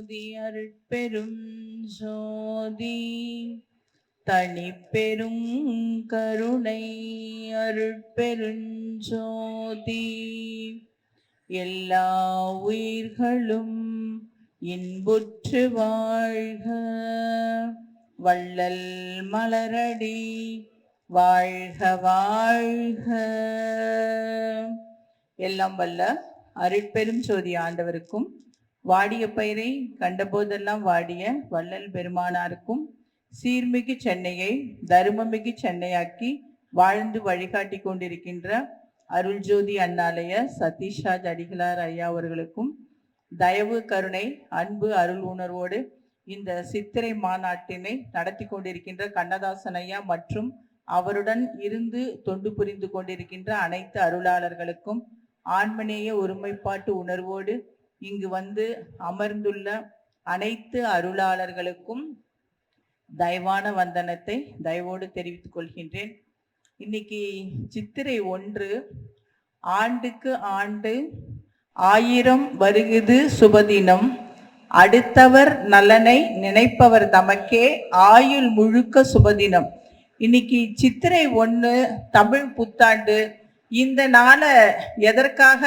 ஜோதி அருட்பெரும் ஜோதி தனிப்பெரும் கருணை அருட்பெருஞ்சோதி எல்லா உயிர்களும் இன்புற்று வாழ்க. வள்ளல் மலரடி வாழ்க வாழ்க. எல்லாம் வல்ல அருட்பெரும் ஜோதி ஆண்டவருக்கும் வாடிய பயிரை கண்டபோதெல்லாம் வாடிய வள்ளல் பெருமானாருக்கும் சீர்மிகு சென்னையை தருமமிகு சென்னையாக்கி வாழ்ந்து வழிகாட்டி கொண்டிருக்கின்ற அருள் ஜோதி அண்ணாலய சதீஷ்ராஜ் அடிகளார் ஐயா அவர்களுக்கும் தயவு கருணை அன்பு அருள் உணர்வோடு இந்த சித்திரை மாநாட்டினை நடத்தி கொண்டிருக்கின்ற கண்ணதாசன் ஐயா மற்றும் அவருடன் இருந்து தொண்டு புரிந்து கொண்டிருக்கின்ற அனைத்து அருளாளர்களுக்கும் ஆன்மநேய ஒருமைப்பாட்டு உணர்வோடு இங்கு வந்து அமர்ந்துள்ள அனைத்து அருளாளர்களுக்கும் தயவான வந்தனத்தை தயவோடு தெரிவித்துக் கொள்கின்றேன். இன்னைக்கு சித்திரை 1, ஆண்டுக்கு ஆண்டு 1000 வருகுது சுபதினம், அடுத்தவர் நலனை நினைப்பவர் தமக்கே ஆயுள் முழுக்க சுபதினம். இன்னைக்கு சித்திரை 1 தமிழ் புத்தாண்டு. இந்த நாளை எதற்காக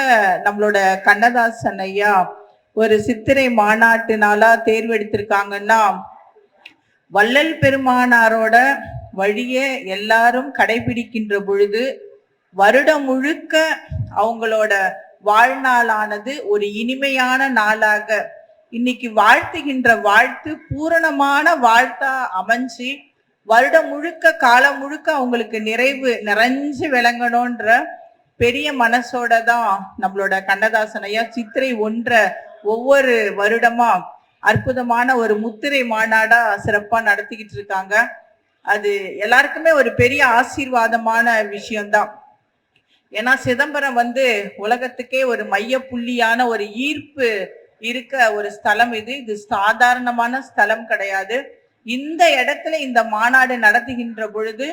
நம்மளோட கண்ணதாசன் ஐயா ஒரு சித்திரை மாநாட்டு நாளா தேர்வெடுத்திருக்காங்கன்னா, வள்ளல் பெருமானாரோட வழியை எல்லாரும் கடைபிடிக்கின்ற பொழுது வருடம் முழுக்க அவங்களோட வாழ்நாளானது ஒரு இனிமையான நாளாக இன்னைக்கு வாழ்த்துகின்ற வாழ்த்து பூரணமான வாழ்த்தா அமைஞ்சு வருடம் முழுக்க காலம் முழுக்க அவங்களுக்கு நிறைஞ்சு விளங்கணும்ன்ற பெரிய மனசோட தான் நம்மளோட கண்ணதாசன் ஐயா சித்திரை 1 ஒவ்வொரு வருடமா அற்புதமான ஒரு முத்திரை மாநாடா சிறப்பா நடத்திக்கிட்டு இருக்காங்க. அது எல்லாருக்குமே ஒரு பெரிய ஆசீர்வாதமான விஷயம்தான். ஏன்னா சிதம்பரம் உலகத்துக்கே ஒரு மைய புள்ளியான ஒரு ஈர்ப்பு இருக்க ஒரு ஸ்தலம். இது சாதாரணமான ஸ்தலம் கிடையாது. இந்த இடத்துல இந்த மாநாடு நடத்துகின்ற பொழுது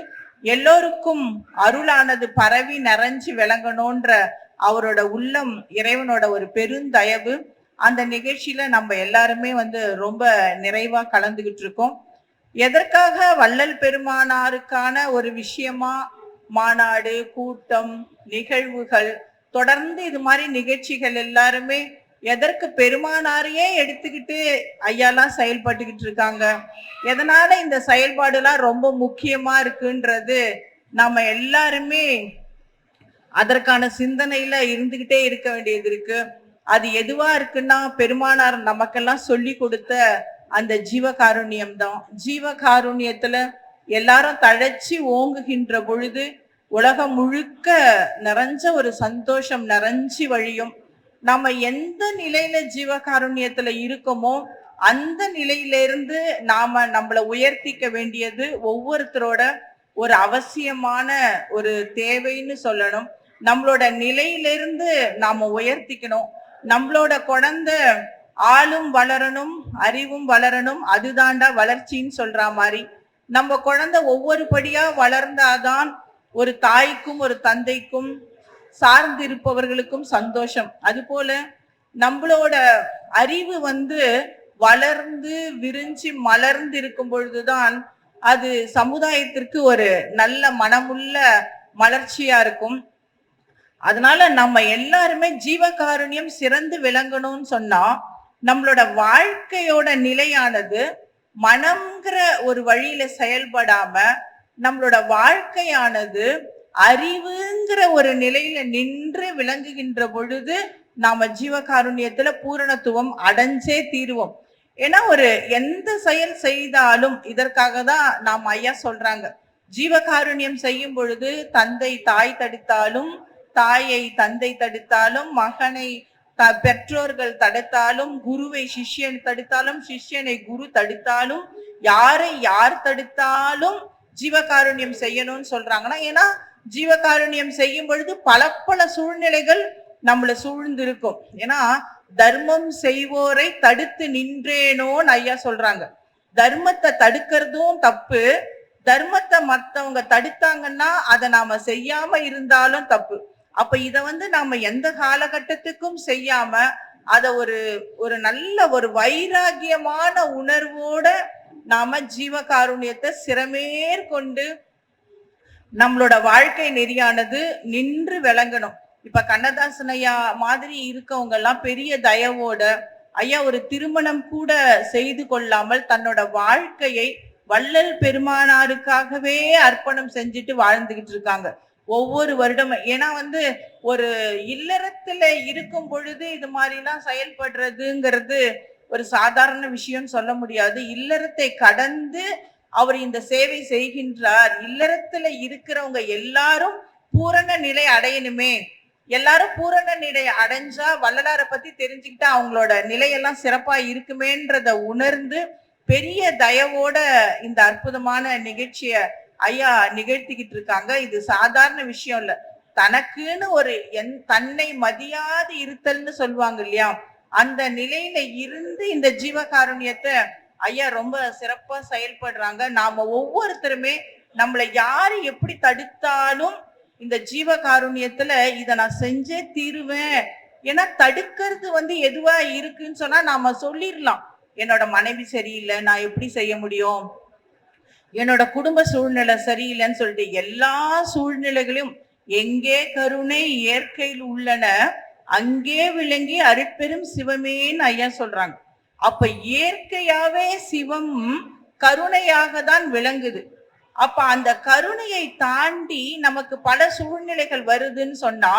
எல்லோருக்கும் அருளானது பரவி நிறைஞ்சு விளங்கணும்ன்ற அவரோட உள்ளம் இறைவனோட ஒரு பெருந்தயவு. அந்த நிகழ்ச்சியில நம்ம எல்லாருமே ரொம்ப நிறைவா கலந்துகிட்டு இருக்கோம். எதற்காக வள்ளல் பெருமானாருக்கான ஒரு விஷயமா மாநாடு, கூட்டம், நிகழ்வுகள், தொடர்ந்து இது மாதிரி நிகழ்ச்சிகள் எல்லாருமே எதற்கு பெருமானாரையே எடுத்துக்கிட்டு ஐயாலாம் செயல்பட்டுக்கிட்டு இருக்காங்க. எதனால இந்த செயல்பாடுலாம் ரொம்ப முக்கியமா இருக்குன்றது நாம எல்லாருமே அதற்கான சிந்தனையில இருந்துகிட்டே இருக்க வேண்டியது இருக்கு. அது எதுவா இருக்குன்னா பெருமானார் நமக்கெல்லாம் சொல்லி கொடுத்த அந்த ஜீவகாருண்யம் தான். ஜீவகாருண்யத்துல எல்லாரும் தழைச்சி ஓங்குகின்ற பொழுது உலகம் முழுக்க நிறைஞ்ச ஒரு சந்தோஷம் நிறைஞ்சி வழியும். நம்ம எந்த நிலையில ஜீவகாருண்யத்துல இருக்கோமோ அந்த நிலையிலிருந்து நாம நம்மளை உயர்த்திக்க வேண்டியது ஒவ்வொருத்தரோட ஒரு அவசியமான ஒரு தேவைன்னு சொல்லணும். நம்மளோட நிலையிலிருந்து நாம உயர்த்திக்கணும். நம்மளோட குழந்தை ஆளும் வளரணும், அறிவும் வளரணும், அதுதாண்டா வளர்ச்சின்னு சொல்ற மாதிரி நம்ம குழந்தை ஒவ்வொரு படியா வளர்ந்தாதான் ஒரு தாய்க்கும் ஒரு தந்தைக்கும் சார்ந்து இருப்பவர்களுக்கும் சந்தோஷம். அது போல நம்மளோட அறிவு வளர்ந்து விரிஞ்சு மலர்ந்து இருக்கும் பொழுதுதான் அது சமுதாயத்திற்கு ஒரு நல்ல மனமுள்ள மலர்ச்சியா இருக்கும். அதனால நம்ம எல்லாருமே ஜீவகாருண்யம் சிறந்து விளங்கணும்னு சொன்னா நம்மளோட வாழ்க்கையோட நிலையானது மனம்ங்கிற ஒரு வழியில செயல்படாம நம்மளோட வாழ்க்கையானது அறிவுங்கிற ஒரு நிலையில நின்று விளங்குகின்ற பொழுது நாம ஜீவகாருண்யத்துல பூரணத்துவம் அடைஞ்சே தீருவோம். ஏன்னா எந்த செயல் செய்தாலும் இதற்காக தான் நாம் ஐயா சொல்றாங்க, ஜீவகாருண்யம் செய்யும் பொழுது தந்தை தாய் தடுத்தாலும், தாயை தந்தை தடுத்தாலும், மகனை பெற்றோர்கள் தடுத்தாலும், குருவை சிஷ்யன் தடுத்தாலும், சிஷ்யனை குரு தடுத்தாலும், யாரை யார் தடுத்தாலும் ஜீவகாருண்யம் செய்யணும்னு சொல்றாங்கன்னா, ஏன்னா ஜீவகாருண்யம் செய்யும் பொழுது பல சூழ்நிலைகள் நம்மள சூழ்ந்து இருக்கும். ஏன்னா தர்மம் செய்வோரை தடுத்து நின்றேனோன்னு ஐயா சொல்றாங்க. தர்மத்தை தடுக்கிறதும் தப்பு, தர்மத்தை மற்றவங்க தடுத்தாங்கன்னா அதை நாம செய்யாம இருந்தாலும் தப்பு. அப்ப இத நாம எந்த காலகட்டத்துக்கும் செய்யாம அத ஒரு ஒரு நல்ல ஒரு வைராகியமான உணர்வோட நாம ஜீவகாருண்யத்தை சிறமேற்கொண்டு நம்மளோட வாழ்க்கை நெறியானது நின்று விளங்கணும். இப்ப கண்ணதாசன் ஐயா மாதிரி இருக்கவங்க எல்லாம் பெரிய தயவோட ஐயா ஒரு திருமணம் கூட செய்து கொள்ளாமல் தன்னோட வாழ்க்கையை வள்ளல் பெருமானாருக்காகவே அர்ப்பணம் செஞ்சுட்டு வாழ்ந்துகிட்டு இருக்காங்க ஒவ்வொரு வருடமும். ஏன்னா ஒரு இல்லறத்துல இருக்கும் பொழுது இது மாதிரிலாம் செயல்படுறதுங்கிறது ஒரு சாதாரண விஷயம் சொல்ல முடியாது. இல்லறத்தை கடந்து அவர் இந்த சேவை செய்கின்றார். இல்லறத்துல இருக்கிறவங்க எல்லாரும் பூரண நிலை அடையணுமே, எல்லாரும் பூரண நிலை அடைஞ்சா வள்ளலாரை பத்தி தெரிஞ்சுக்கிட்டா அவங்களோட நிலையெல்லாம் சிறப்பா இருக்குமேன்றத உணர்ந்து பெரிய தயவோட இந்த அற்புதமான நிகழ்ச்சிய ஐயா நிகழ்த்திக்கிட்டு இருக்காங்க. இது சாதாரண விஷயம் இல்ல. தனக்குன்னு ஒரு தன்னை மதியாது இருத்தல்னு சொல்லுவாங்க இல்லையா, அந்த நிலையில இருந்து இந்த ஜீவகாருண்யத்தை ஐயா ரொம்ப சிறப்பா செயல்படுறாங்க. நாம ஒவ்வொருத்தருமே நம்மளை யாரு எப்படி தடுத்தாலும் இந்த ஜீவகாருண்யத்துல இத நான் செஞ்சே தீருவேன். ஏன்னா தடுக்கிறது எதுவா இருக்குன்னு சொன்னா நாம சொல்லிடலாம், என்னோட மனைவி சரியில்லை, நான் எப்படி செய்ய முடியும், என்னோட குடும்ப சூழ்நிலை சரியில்லைன்னு சொல்லிட்டு எல்லா சூழ்நிலைகளையும் எங்கே கருணை இயற்கையில் உள்ளன அங்கே விளங்கி அருட்பெரும் சிவமேன்னு ஐயா சொல்றாங்க. அப்ப இயற்கையாவே சிவம் கருணையாக தான் விளங்குது. அப்ப அந்த கருணையை தாண்டி நமக்கு பல சூழ்நிலைகள் வருதுன்னு சொன்னா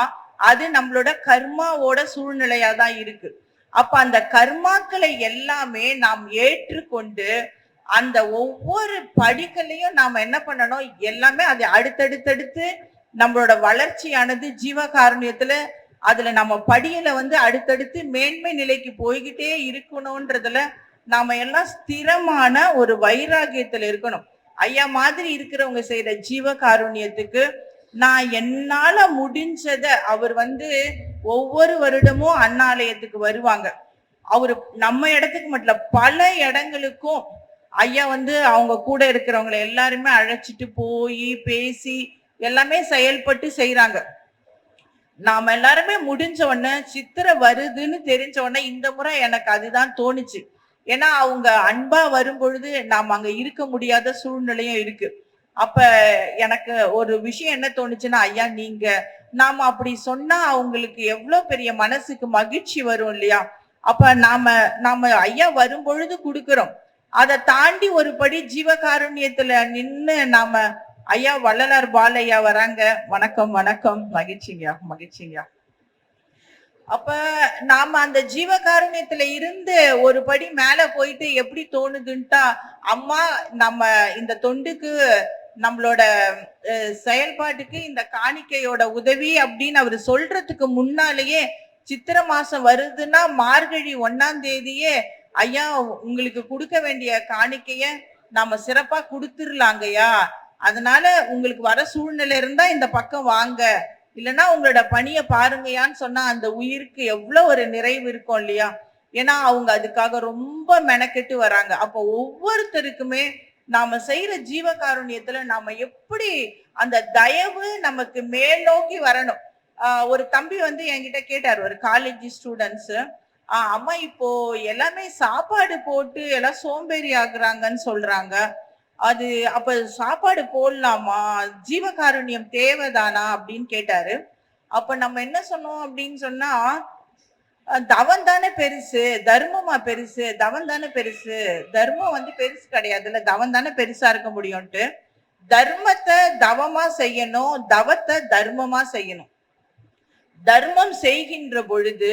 அது நம்மளோட கர்மாவோட சூழ்நிலையா தான் இருக்கு. அப்ப அந்த கர்மாக்களை எல்லாமே நாம் ஏற்றுக்கொண்டு அந்த ஒவ்வொரு படிக்கலையும் நாம என்ன பண்ணணும், எல்லாமே அதை அடுத்தடுத்தடுத்து நம்மளோட வளர்ச்சியானது ஜீவகாருண்யத்துல அதுல நம்ம படியில அடுத்தடுத்து மேன்மை நிலைக்கு போய்கிட்டே இருக்கணும்ன்றதுல நாம எல்லாம் ஸ்திரமான ஒரு வைராகியத்துல இருக்கணும். ஐயா மாதிரி இருக்கிறவங்க செய்யற ஜீவகாருண்யத்துக்கு நான் என்னால முடிஞ்சத அவர் ஒவ்வொரு வருடமும் அண்ணாலயத்துக்கு வருவாங்க. அவரு நம்ம இடத்துக்கு மட்டும் பல இடங்களுக்கும் ஐயா அவங்க கூட இருக்கிறவங்களை எல்லாருமே அழைச்சிட்டு போய் பேசி எல்லாமே செயல்பட்டு செய்யறாங்க. நாம எல்லாருமே முடிஞ்ச உடனே சித்திரை வருதுன்னு தெரிஞ்ச உடனே இந்த முறை எனக்கு அதுதான் தோணுச்சு. ஏன்னா அவங்க அன்பா வரும் பொழுது நாம அங்க இருக்க முடியாத சூழ்நிலையும் இருக்கு. அப்ப எனக்கு ஒரு விஷயம் என்ன தோணுச்சுன்னா, ஐயா நாம அப்படி சொன்னா அவங்களுக்கு எவ்வளவு பெரிய மனசுக்கு மகிழ்ச்சி வரும் இல்லையா. அப்ப நாம ஐயா வரும் பொழுது கொடுக்கிறோம், அதை தாண்டி ஒரு படி ஜீவகாருண்யத்துல நின்னு நாம ஐயா வள்ளலார் பாலையா வராங்க, வணக்கம் வணக்கம், மகிழ்ச்சிங்கயா மகிழ்ச்சிங்கயா. அப்ப நாம அந்த ஜீவகாருண்யத்துல இருந்து ஒரு படி மேல போயிட்டு எப்படி தோணுதுன்ட்டா, அம்மா நம்ம இந்த தொண்டுக்கு நம்மளோட செயல்பாட்டுக்கு இந்த காணிக்கையோட உதவி அப்படின்னு அவர் சொல்றதுக்கு முன்னாலேயே சித்திரை மாசம் வருதுன்னா மார்கழி 1ஆம் தேதியே ஐயா உங்களுக்கு கொடுக்க வேண்டிய காணிக்கைய நாம சிறப்பா கொடுத்துடலாங்கய்யா, அதனால உங்களுக்கு வர சூழ்நிலை இருந்தா இந்த பக்கம் வாங்க, இல்லைன்னா உங்களோட பணியை பாருங்கயான்னு சொன்னா அந்த உயிருக்கு எவ்வளவு ஒரு நிறைவு இருக்கும் இல்லையா. ஏன்னா அவங்க அதுக்காக ரொம்ப மெனக்கெட்டு வராங்க. அப்போ ஒவ்வொருத்தருக்குமே நாம செய்யற ஜீவகாருண்யத்துல நாம எப்படி அந்த தயவு நமக்கு மேல் நோக்கி வரணும். ஒரு தம்பி என்கிட்ட கேட்டார், ஒரு காலேஜ் ஸ்டூடெண்ட்ஸ், அம்மா இப்போ எல்லாமே சாப்பாடு போட்டு எல்லாம் சோம்பேறி ஆகுறாங்கன்னு சொல்றாங்க, அது அப்ப சாப்பாடு போடலாமா, ஜீவகாருண்யம் தேவைதானா அப்படின்னு கேட்டாரு. அப்ப நம்ம என்ன சொன்னோம் அப்படின்னு சொன்னா, தவம் தானே பெருசு, தர்மமா பெருசு, தவம் தானே பெருசு, தர்மம் பெருசு கிடையாதுல்ல, தவம் தானே பெருசா இருக்க முடியும்ட்டு தர்மத்தை தவமா செய்யணும், தவத்தை தர்மமா செய்யணும். தர்மம் செய்கின்ற பொழுது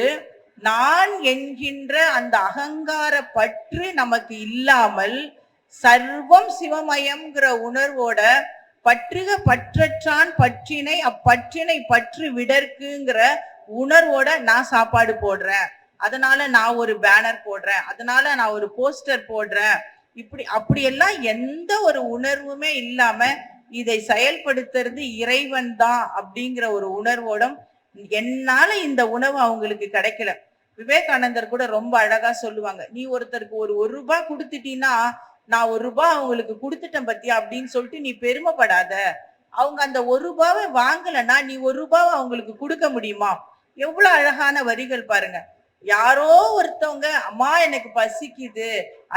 நான் என்கின்ற அந்த அகங்கார பற்று நமக்கு இல்லாமல் சர்வம் சிவமயம்ங்கிற உணர்வோட பற்றுக பற்றற்றான் பற்றினை அப்பற்றினை பற்று விடற்குங்கிற உணர்வோட நான் சாப்பாடு போடுறேன், அதனால நான் ஒரு பேனர் போடுறேன், அதனால நான் ஒரு போஸ்டர் போடுறேன், இப்படி அப்படியெல்லாம் எந்த ஒரு உணர்வுமே இல்லாம இதை செயல்படுத்துறது இறைவன் தான் அப்படிங்கிற ஒரு உணர்வோட என்னால இந்த உணவு அவங்களுக்கு கிடைக்கல. விவேகானந்தர் கூட ரொம்ப அழகா சொல்லுவாங்க, நீ ஒருத்தருக்கு ஒரு ரூபாய் கொடுத்துட்டீன்னா நான் ₹1 அவங்களுக்கு கொடுத்துட்டேன் பத்தியா அப்படின்னு சொல்லிட்டு நீ பெருமைப்படாத, அவங்க அந்த ₹1 வாங்கலன்னா நீ ₹1 அவங்களுக்கு கொடுக்க முடியுமா. எவ்வளவு அழகான வரிகள் பாருங்க. யாரோ ஒருத்தவங்க அம்மா எனக்கு பசிக்குது,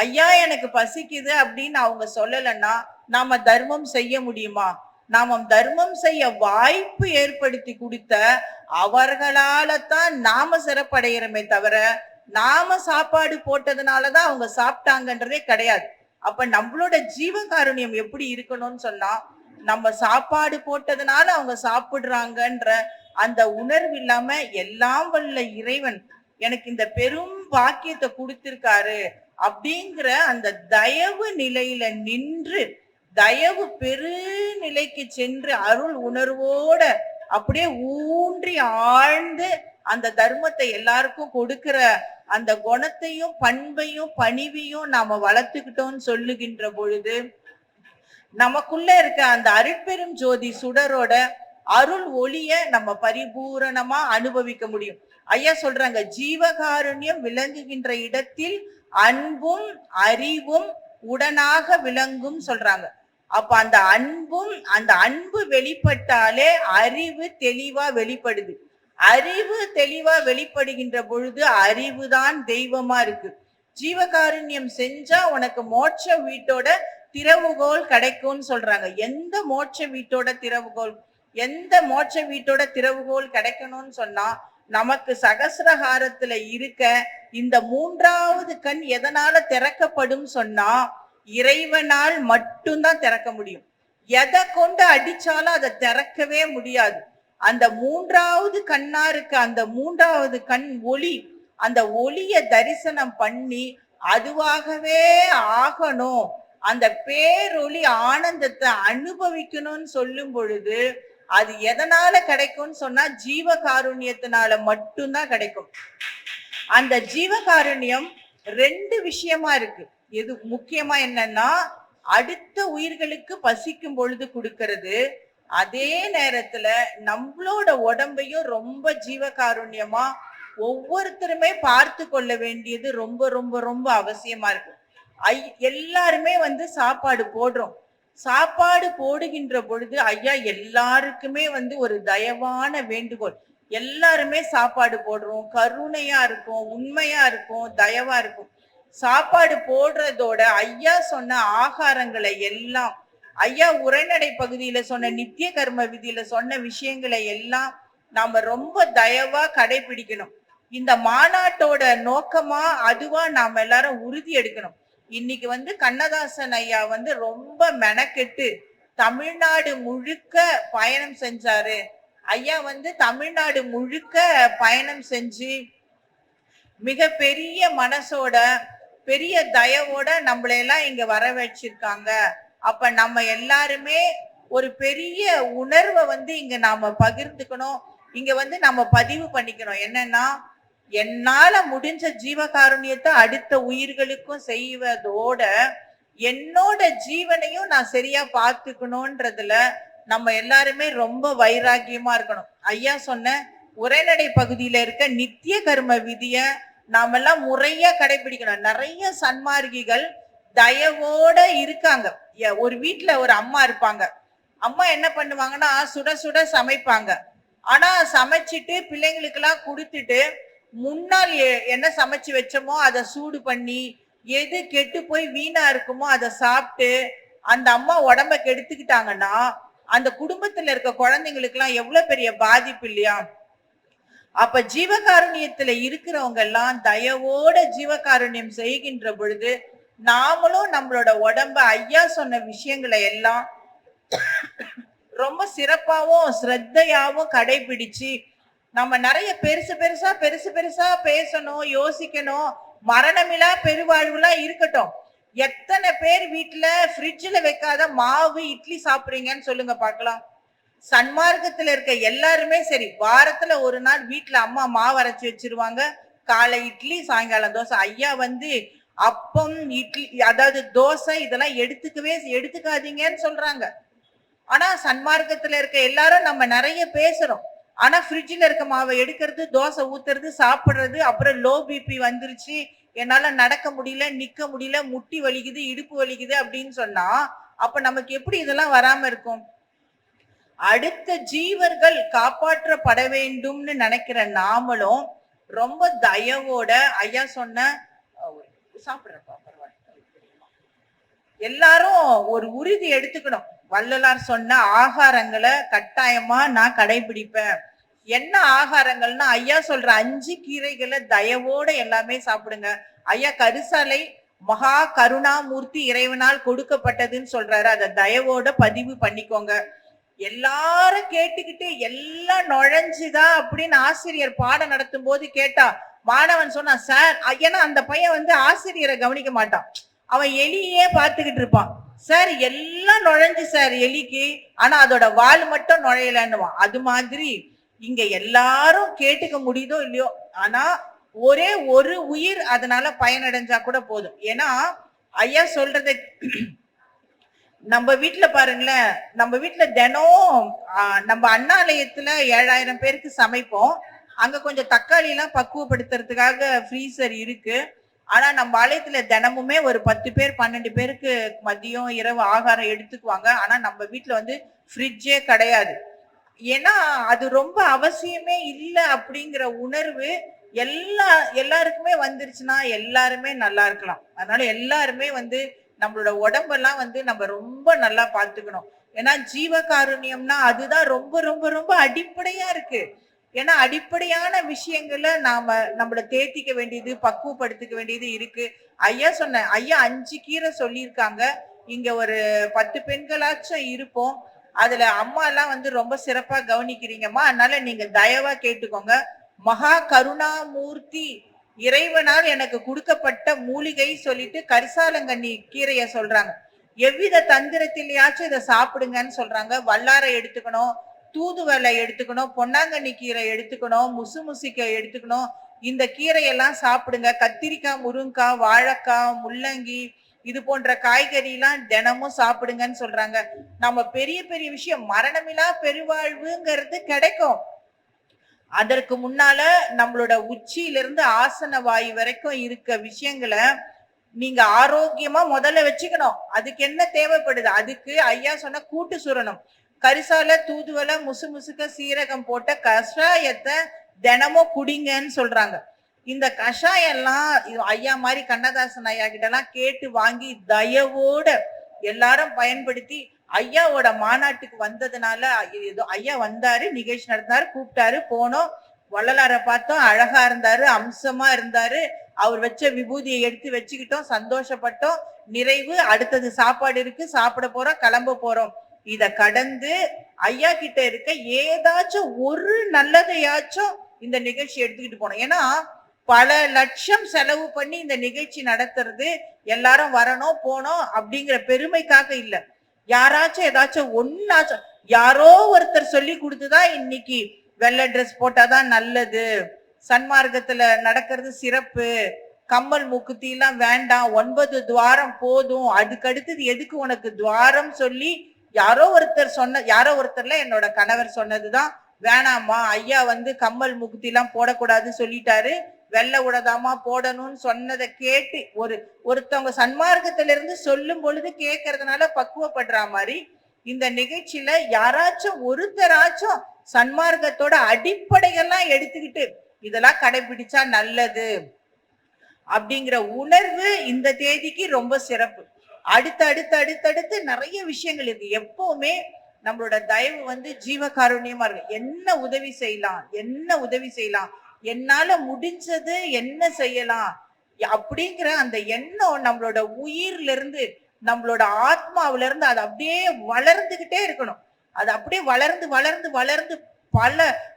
ஐயா எனக்கு பசிக்குது அப்படின்னு அவங்க சொல்லலைன்னா நாம தர்மம் செய்ய முடியுமா? நாம தர்மம் செய்ய வாய்ப்பு ஏற்படுத்தி கொடுத்த அவர்களால தான் நாம சிறப்படைகிறோமே தவிர, நாம சாப்பாடு போட்டதுனாலதான் அவங்க சாப்பிட்டாங்கன்றதே கிடையாது. அப்ப நம்மளோட ஜீவகாருண்யம் எப்படி இருக்கணும்னு சொன்னா, நம்ம சாப்பாடு போட்டதுனால அவங்க சாப்பிடுறாங்கன்ற அந்த உணர்வு இல்லாம, எல்லாம் வல்ல இறைவன் எனக்கு இந்த பெரும் வாக்கியத்தை கொடுத்திருக்காரு அப்படிங்கிற அந்த தயவு நிலையில நின்று, தயவு பெருநிலைக்கு சென்று அருள் உணர்வோட அப்படியே ஊன்றி ஆழ்ந்து அந்த தர்மத்தை எல்லாருக்கும் கொடுக்கிற அந்த குணத்தையும் பண்பையும் பணிவையும் நாம வளர்த்துக்கிட்டோம்னு சொல்லுகின்ற பொழுது, நமக்குள்ள இருக்க அந்த அருட்பெரும் ஜோதி சுடரோட அருள் ஒளிய நம்ம பரிபூரணமா அனுபவிக்க முடியும். ஐயா சொல்றாங்க, ஜீவகாருண்யம் விளங்குகின்ற இடத்தில் அன்பும் அறிவும் உடனாக விளங்கும் சொல்றாங்க. அப்ப அந்த அன்பு வெளிப்பட்டாலே அறிவு தெளிவா வெளிப்படுது. அறிவு தெளிவா வெளிப்படுகின்ற பொழுது அறிவுதான் தெய்வமா இருக்கு. ஜீவகாருண்யம் செஞ்சா உனக்கு மோட்ச வீட்டோட திறவுகோல் கிடைக்கும்னு சொல்றாங்க. எந்த மோட்ச வீட்டோட திறவுகோல்? எந்த மோட்ச வீட்டோட திறவுகோல் கிடைக்கணும்னு சொன்னா, நமக்கு சகசிரஹாரத்துல இருக்க இந்த மூன்றாவது கண் எதனால திறக்கப்படும் சொன்னா, இறைவனால் மட்டும்தான் திறக்க முடியும். எதை கொண்டு அடிச்சாலும் அதை திறக்கவே முடியாது. அந்த மூன்றாவது கண்ணா இருக்க அந்த மூன்றாவது கண் ஒளி, அந்த ஒளிய தரிசனம் பண்ணி அதுவாகவே ஆகணும், அந்த பேரொளி ஆனந்தத்தை அனுபவிக்கணும்னு சொல்லும் பொழுது அது எதனால கிடைக்கும்னு சொன்னா, ஜீவகாருண்யத்தினால மட்டும்தான் கிடைக்கும். அந்த ஜீவகாருண்யம் ரெண்டு விஷயமா இருக்கு. எது முக்கியமா என்னன்னா, அடுத்த உயிர்களுக்கு பசிக்கும் பொழுது கொடுக்கிறது, அதே நேரத்துல நம்மளோட உடம்பையும் ரொம்ப ஜீவகாருண்யமா ஒவ்வொருத்தருமே பார்த்து கொள்ள வேண்டியது ரொம்ப ரொம்ப ரொம்ப அவசியமா இருக்கு. எல்லாருமே சாப்பாடு போடுறோம். சாப்பாடு போடுகின்ற பொழுது ஐயா எல்லாருக்குமே ஒரு தயவான வேண்டுகோள். எல்லாருமே சாப்பாடு போடுறோம், கருணையா இருக்கும், உண்மையா இருக்கும், தயவா இருக்கும். சாப்பாடு போடுறதோட ஐயா சொன்ன ஆகாரங்களை எல்லாம், ஐயா உரைநடை பகுதியில சொன்ன நித்திய கர்ம விதியில சொன்ன விஷயங்களை எல்லாம் நாம ரொம்ப தயவா கடைபிடிக்கணும். இந்த மாநாட்டோட நோக்கமா அதுவா நாம எல்லாரும் உறுதி எடுக்கணும். இன்னைக்கு கண்ணதாசன் ஐயா ரொம்ப மெனக்கெட்டு தமிழ்நாடு முழுக்க பயணம் செஞ்சாரு. ஐயா தமிழ்நாடு முழுக்க பயணம் செஞ்சு மிக பெரிய மனசோட பெரிய தயவோட நம்மளையெல்லாம் இங்க வர வச்சிருக்காங்க. அப்ப நம்ம எல்லாருமே ஒரு பெரிய உணர்வை இங்க நாம பகிர்ந்துக்கணும். இங்க நம்ம பதிவு பண்ணிக்கணும். என்னன்னா, என்னால முடிஞ்ச ஜீவகாருண்யத்தை அடுத்த உயிர்களுக்கும் செய்வதோட என்னோட ஜீவனையும் நான் சரியா பார்த்துக்கணும்ன்றதுல நம்ம எல்லாருமே ரொம்ப வைராக்கியமா இருக்கணும். ஐயா சொன்ன உரைநடை பகுதியில இருக்க நித்திய கர்ம விதிய நாமெல்லாம் முறையா கடைபிடிக்கணும். நிறைய சன்மார்க்கிகள் தயவோட இருக்காங்க. ஒரு வீட்டுல ஒரு அம்மா இருப்பாங்க. அம்மா என்ன பண்ணுவாங்கன்னா, சுட சுட சமைப்பாங்க. ஆனா சமைச்சிட்டு பிள்ளைங்களுக்கு எல்லாம் கொடுத்துட்டு முன்னால் என்ன சமைச்சு வச்சோமோ அதை சூடு பண்ணி எது கெட்டு போய் வீணா இருக்குமோ அதை சாப்பிட்டு அந்த அம்மா உடம்ப கெடுத்துக்கிட்டாங்கன்னா அந்த குடும்பத்துல இருக்க குழந்தைங்களுக்கு எல்லாம் எவ்வளவு பெரிய பாதிப்பு இல்லையா? அப்ப ஜீவகாருண்யத்துல இருக்கிறவங்க எல்லாம் தயவோட ஜீவகாருண்யம் செய்கின்ற பொழுது நாமளும் நம்மளோட உடம்ப ஐயா சொன்ன விஷயங்களை எல்லாம் ரொம்ப சிறப்பாவும் ஸ்ரத்தையாவும் கடைபிடிச்சு நம்ம நிறைய பெருசு பெருசா பேசணும், யோசிக்கணும். மரணமில்லா பெருவாழ்வுலாம் இருக்கட்டும். எத்தனை பேர் வீட்டுல ஃப்ரிட்ஜ்ல வைக்காத மாவு இட்லி சாப்பிடுறீங்கன்னு சொல்லுங்க பார்க்கலாம். சன்மார்க்கத்துல இருக்க எல்லாருமே சரி, வாரத்துல ஒரு நாள் வீட்டுல அம்மா மாவு அரைச்சி வச்சிருவாங்க. காலை இட்லி, சாயங்காலம் தோசை. ஐயா அப்பம், இட்லி, அதாவது தோசை இதெல்லாம் எடுத்துக்காதீங்கன்னு சொல்றாங்க. ஆனா சன்மார்க்கத்துல இருக்க எல்லாரும் நம்ம நிறைய பேசுறோம். ஆனா ஃப்ரிட்ஜில் இருக்க மாவை எடுக்கிறது, தோசை ஊத்துறது, சாப்பிடுறது, அப்புறம் லோ பிபி வந்துருச்சு, என்னால நடக்க முடியல, நிக்க முடியல, முட்டி வலிக்குது, இடுப்பு வலிக்குது அப்படின்னு சொன்னா அப்ப நமக்கு எப்படி இதெல்லாம் வராம இருக்கும்? அடுத்த ஜீவர்கள் காப்பாற்றப்பட வேண்டும்னு நினைக்கிற நாமளும் ரொம்ப தயவோட ஐயா சொன்ன சாப்பிடுறப்பா பரவாயில்ல, எல்லாரும் ஒரு உறுதி எடுத்துக்கணும். வள்ளலார் சொன்ன ஆகாரங்களை கட்டாயமா நான் கடைபிடிப்பேன். என்ன ஆகாரங்கள்னா ஐயா சொல்ற 5 கீரைகளை தயவோட எல்லாமே சாப்பிடுங்க. ஐயா கரிசாலை மகா கருணாமூர்த்தி இறைவனால் கொடுக்கப்பட்டதுன்னு சொல்றாரு. அதை தயவோட பதிவு பண்ணிக்கோங்க. எல்லாரும் கேட்டுக்கிட்டு எல்லாம் நுழைஞ்சுதான் அப்படின்னு ஆசிரியர் பாடம் நடத்தும் போது கேட்டா மாணவன் சொன்னா, சார், ஏன்னா அந்த பையன் ஆசிரியரை கவனிக்க மாட்டான், அவன் எலியே பார்த்துக்கிட்டு இருப்பான். சார் எல்லாம் நுழைஞ்சு சார் எலிக்கு, ஆனா அதோட வால் மட்டும் நுழையலன்னுவான். அது மாதிரி இங்க எல்லாரும் கேட்டுக்க முடியுதோ இல்லையோ, ஆனா ஒரே ஒரு உயிர் அதனால பயனடைஞ்சா கூட போதும். ஏன்னா ஐயா சொல்றதை நம்ம வீட்டுல பாருங்களேன், நம்ம வீட்டுல தினம் நம்ம அண்ணாலயத்துல 7000 பேருக்கு சமைப்போம். அங்க கொஞ்சம் தக்காளி எல்லாம் பக்குவப்படுத்துறதுக்காக ஃப்ரீசர் இருக்கு. ஆனா நம்ம ஆலயத்துல தினமுமே ஒரு 10 பேர் 12 பேருக்கு மதியம் இரவு ஆகாரம் எடுத்துக்குவாங்க. ஆனா நம்ம வீட்டுல ஃப்ரிட்ஜே கிடையாது. ஏன்னா அது ரொம்ப அவசியமே இல்லை அப்படிங்கிற உணர்வு எல்லாருக்குமே வந்துருச்சுன்னா எல்லாருமே நல்லா இருக்கலாம். அதனால எல்லாருமே நம்மளோட உடம்பெல்லாம் நம்ம ரொம்ப நல்லா பார்த்துக்கணும். ஏன்னா ஜீவகாருண்யம்னா அதுதான் ரொம்ப ரொம்ப ரொம்ப அடிப்படையா இருக்கு. ஏன்னா அடிப்படையான விஷயங்களை நம்மள தேத்திக்க வேண்டியது, பக்குவப்படுத்திக்க வேண்டியது இருக்கு. ஐயா 5 கீரை சொல்லியிருக்காங்க. இங்க ஒரு 10 பெண்களாச்சும் இருப்போம். அதுல அம்மா எல்லாம் ரொம்ப சிறப்பா கவனிக்கிறீங்கம்மா. அதனால நீங்க தயவா கேட்டுக்கோங்க. மகா கருணாமூர்த்தி இறைவனால் எனக்கு கொடுக்கப்பட்ட மூலிகை சொல்லிட்டு கரிசாலங்கண்ணி கீரைய சொல்றாங்க. எவ்வித தந்திரத்திலேயாச்சும் இதை சாப்பிடுங்கன்னு சொல்றாங்க. வல்லாரை எடுத்துக்கணும், தூதுவளை எடுத்துக்கணும், பொன்னாங்கண்ணி கீரை எடுத்துக்கணும், முசுமுசிக்காய் எடுத்துக்கணும். இந்த கீரையெல்லாம் சாப்பிடுங்க. கத்திரிக்காய், முருங்காய், வாழைக்காய், முள்ளங்கி இது போன்ற காய்கறி எல்லாம் தினமும் சாப்பிடுங்கன்னு சொல்றாங்க. நம்ம பெரிய பெரிய விஷயம் மரணமில்லா பெருவாழ்வுங்கிறது கிடைக்கும். அதற்கு முன்னால நம்மளோட உச்சியிலிருந்து ஆசன வாயு வரைக்கும் இருக்க விஷயங்களை நீங்க ஆரோக்கியமா முதல்ல வச்சுக்கணும். அதுக்கு என்ன தேவைப்படுது? அதுக்கு ஐயா சொன்ன கூட்டு சுரணும். கரிசால, தூதுவளை, முசுமுசுக்க, சீரகம் போட்ட கஷாயத்தை தினமும் குடிங்கன்னு சொல்றாங்க. இந்த கஷாயம் எல்லாம் ஐயா மாதிரி கண்ணதாசன் ஐயா கிட்ட எல்லாம் கேட்டு வாங்கி தயவோட எல்லாரும் பயன்படுத்தி ஐயாவோட மாநாட்டுக்கு வந்ததுனால ஏதோ ஐயா வந்தாரு, நிகழ்ச்சி நடந்தாரு, கூப்பிட்டாரு, போனோம். வள்ளலாரை பார்த்தோம், அழகா இருந்தாரு, அம்சமா இருந்தாரு. அவர் வச்ச விபூதியை எடுத்து வச்சுக்கிட்டோம், சந்தோஷப்பட்டோம், நிறைவு. அடுத்தது சாப்பாடு இருக்கு, சாப்பிட போறோம், கிளம்ப போறோம். இத கடந்து ஐயா கிட்ட இருக்க ஏதாச்சும் ஒரு நல்லதையாச்சும் இந்த நிகழ்ச்சி எடுத்துக்கிட்டு போனோம். ஏன்னா பல லட்சம் செலவு பண்ணி இந்த நிகழ்ச்சி நடத்துறது எல்லாரும் வரணும் போனோம் அப்படிங்கிற பெருமைக்காக இல்ல. யாராச்சும் ஏதாச்சும் ஒன்னாச்சும் யாரோ ஒருத்தர் சொல்லி கொடுத்துதான் இன்னைக்கு வெள்ளை ட்ரெஸ் போட்டாதான் நல்லது, சன்மார்க்கத்துல நடக்கிறது சிறப்பு, கம்மல் மூக்குத்தி எல்லாம் வேண்டாம், 9 துவாரம் போதும், அதுக்கடுத்தது எதுக்கு உனக்கு துவாரம் சொல்லி யாரோ ஒருத்தர்ல என்னோட கணவர் சொன்னதுதான், வேணாமா ஐயா கம்மல் மூக்குத்தி எல்லாம் போடக்கூடாது சொல்லிட்டாரு, வெள்ளை உடதாமா போடணும்னு சொன்னதை கேட்டு ஒருத்தவங்க சன்மார்க்கத்திலிருந்து சொல்லும் பொழுது கேட்கறதுனால பக்குவப்படுற மாதிரி இந்த நிகழ்ச்சியில யாராச்சும் ஒருத்தராச்சும் சன்மார்க்கத்தோட அடிப்படைகள்லாம் எடுத்துக்கிட்டு இதெல்லாம் கடைபிடிச்சா நல்லது அப்படிங்கிற உணர்வு இந்த தேதிக்கு ரொம்ப சிறப்பு. அடுத்தடுத்து நிறைய விஷயங்கள் இருக்கு. எப்பவுமே நம்மளோட தயவு ஜீவகாருண்யமா இருக்கு. என்ன உதவி செய்யலாம், என்னால முடிஞ்சது என்ன செய்யலாம் அப்படிங்கிற அந்த எண்ணம் நம்மளோட உயிர்ல இருந்து, நம்மளோட ஆத்மாவில இருந்து அது அப்படியே வளர்ந்துகிட்டே இருக்கணும். அது அப்படியே வளர்ந்து வளர்ந்து வளர்ந்து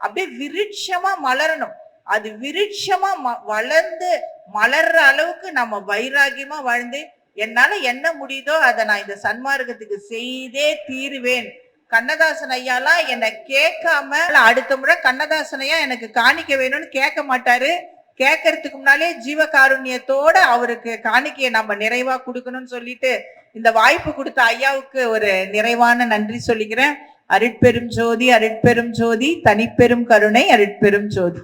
அப்படியே விருட்சமா மலரணும். அது விருட்சமா வளர்ந்து மலர்ற அளவுக்கு நம்ம வைராகியமா வாழ்ந்து என்னால என்ன முடியுதோ அதை நான் இந்த சன்மார்க்கத்துக்கு செய்தே தீருவேன். கண்ணதாசன் ஐயாலாம் என்னை கேட்காம அடுத்த முறை கண்ணதாசன் ஐயா எனக்கு காணிக்க வேணும்னு கேட்க மாட்டாரு. கேட்கறதுக்கு முன்னாலே ஜீவகாருண்யத்தோட அவருக்கு காணிக்கையை நம்ம நிறைவா கொடுக்கணும்னு சொல்லிட்டு இந்த வாய்ப்பு கொடுத்த ஐயாவுக்கு ஒரு நிறைவான நன்றி சொல்லிக்கிறேன். அருட்பெரும் ஜோதி, அருட்பெரும் ஜோதி, தனிப்பெரும் கருணை, அருட்பெரும் ஜோதி.